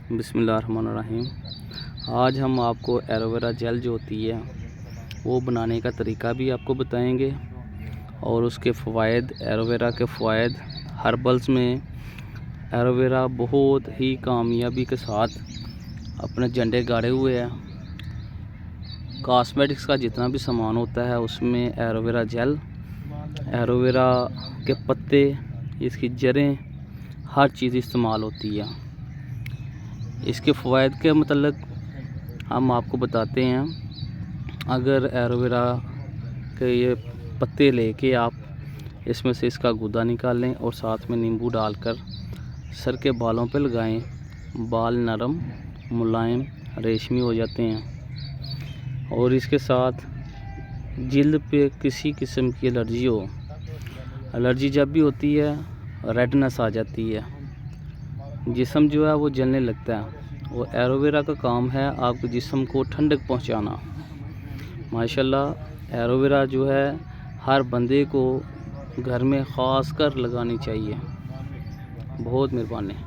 बिस्मिल्लाहिर्रहमानिर्रहीम। आज हम आपको एलोवेरा जेल जो होती है वो बनाने का तरीका भी आपको बताएंगे और उसके फ़वाइद, एलोवेरा के फ़वाइद। हर्बल्स में एलोवेरा बहुत ही कामयाबी के साथ अपने झंडे गाड़े हुए हैं। कॉस्मेटिक्स का जितना भी सामान होता है उसमें एलोवेरा जेल, एलोवेरा के पत्ते, इसकी जड़ें, हर चीज़ इस्तेमाल होती है। इसके फ़वाइद के मतलब हम आपको बताते हैं। अगर एलोवेरा के ये पत्ते लेके आप इसमें से इसका गूदा निकाल लें और साथ में नींबू डालकर सर के बालों पे लगाएं, बाल नरम, मुलायम, रेशमी हो जाते हैं। और इसके साथ जिल्द पे किसी किस्म की एलर्जी हो, एलर्जी जब भी होती है रेडनेस आ जाती है, जिस्म जो है वो जलने लगता है। वो एलोवेरा का काम है आपके जिस्म को ठंडक पहुंचाना। माशाल्लाह एलोवेरा जो है हर बंदे को घर में ख़ास कर लगानी चाहिए। बहुत मेहरबानी।